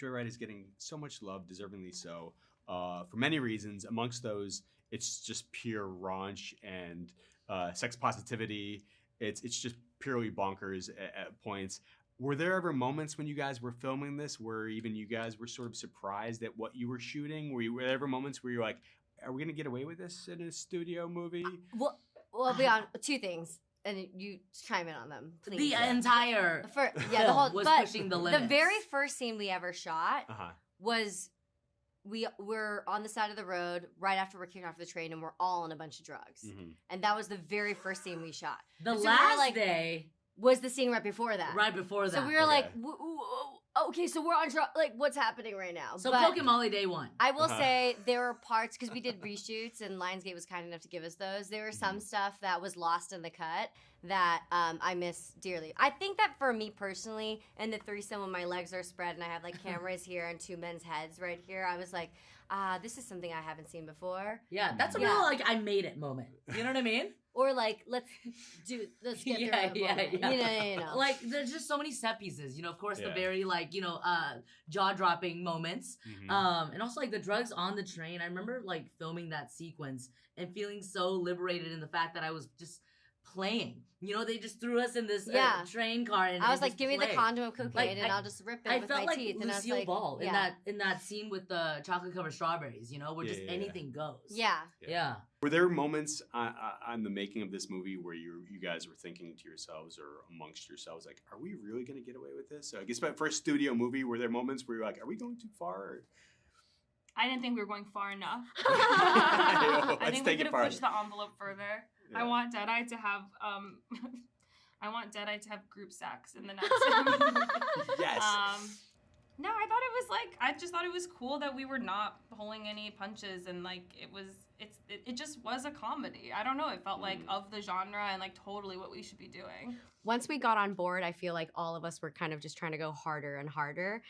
Joyride is getting so much love, deservingly so, for many reasons. Amongst those, it's just pure raunch and sex positivity. It's just purely bonkers at points. Were there ever moments when you guys were filming this where even you guys were sort of surprised at what you were shooting? Were there ever moments where you're like, are we going to get away with this in a studio movie? Well, beyond two things, and you chime in on them, please. The entire the whole was pushing the limits. The very first scene we ever shot was we're on the side of the road right after we're kicking off the train, and we're all on a bunch of drugs. And that was the very first scene we shot. The last day was the scene right before that. Right before that. So we were like, okay, so we're on drugs. Like, what's happening right now? So Pokemon day one. I will say there were parts, because we did reshoots, and Lionsgate was kind enough to give us those. There were some stuff that was lost in the cut that I miss dearly. I think that for me personally, in the threesome when my legs are spread and I have like cameras here and two men's heads right here, I was like, this is something I haven't seen before. Yeah, that's a real like I made it moment. You know what I mean? Or like, let's get through it. You know. Like, there's just so many set pieces. You know, of course, the very, like, jaw-dropping moments. And also, like, the drugs on the train. I remember, like, filming that sequence and feeling so liberated in the fact that I was just playing. You know, they just threw us in this train car, and I was like, "Give me the condom of cocaine, and I'll just rip it with my teeth." And I felt like Lucille Ball in that scene with the chocolate covered strawberries. You know, where just anything goes. Yeah. Were there moments on the making of this movie where you guys were thinking to yourselves or amongst yourselves, like, are we really going to get away with this? So I guess for a studio movie, were there moments where you're like, are we going too far? Or... I didn't think we were going far enough. I think we could have pushed the envelope further. Yeah. I want Deadeye to have group sex in the next movie. Yes. No, I just thought it was cool that we were not pulling any punches, and like it just was a comedy. I don't know, it felt like of the genre and like totally what we should be doing. Once we got on board, I feel like all of us were kind of just trying to go harder and harder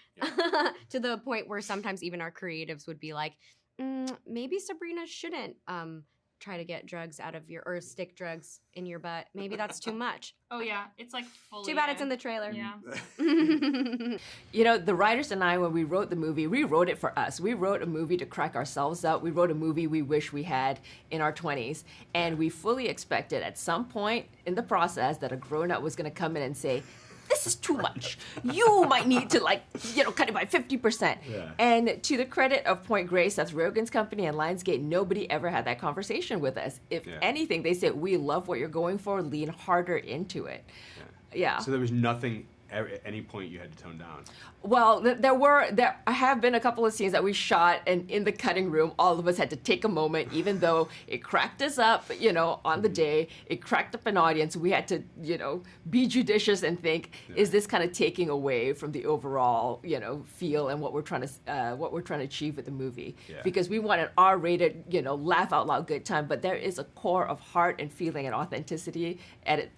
to the point where sometimes even our creatives would be like, maybe Sabrina shouldn't try to get drugs out of or stick drugs in your butt. Maybe that's too much. Oh yeah, it's like fully. Too bad it's in the trailer. Yeah. You know, the writers and I, when we wrote the movie, we wrote it for us. We wrote a movie to crack ourselves up. We wrote a movie we wish we had in our 20s. And we fully expected at some point in the process that a grown-up was going to come in and say, this is too much. You might need to, cut it by 50%. Yeah. And to the credit of Point Grey, Seth Rogen's company, and Lionsgate, nobody ever had that conversation with us. If anything, they said, we love what you're going for, lean harder into it. Yeah. So there was nothing at any point you had to tone down? Well, there have been a couple of scenes that we shot, and in the cutting room, all of us had to take a moment, even though it cracked us up, on the day, it cracked up an audience. We had to, be judicious and think, is this kind of taking away from the overall, feel and what we're trying to achieve with the movie? Yeah. Because we want an R-rated, laugh out loud good time, but there is a core of heart and feeling and authenticity at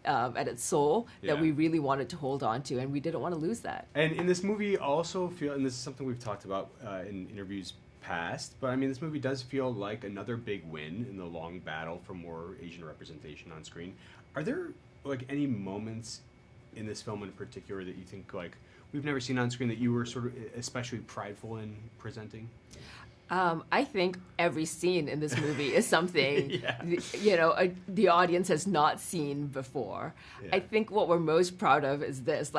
its soul that we really wanted to hold on to, and we didn't want to lose that. And in this movie, also feel, and this is something we've talked about in interviews past, but I mean, this movie does feel like another big win in the long battle for more Asian representation on screen. Are there any moments in this film in particular that you think we've never seen on screen that you were sort of especially prideful in presenting? I think every scene in this movie is something, the audience has not seen before. Yeah. I think what we're most proud of is this,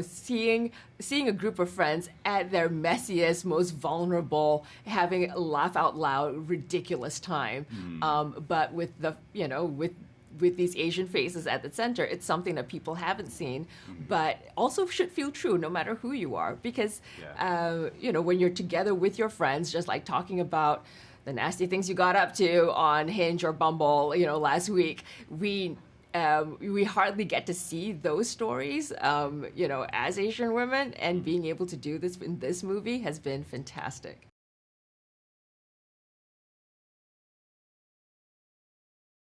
seeing a group of friends at their messiest, most vulnerable, having a laugh out loud, ridiculous time. But with with these Asian faces at the center, it's something that people haven't seen, but also should feel true no matter who you are. Because, when you're together with your friends, just like talking about the nasty things you got up to on Hinge or Bumble, last week, we hardly get to see those stories, as Asian women, and being able to do this in this movie has been fantastic.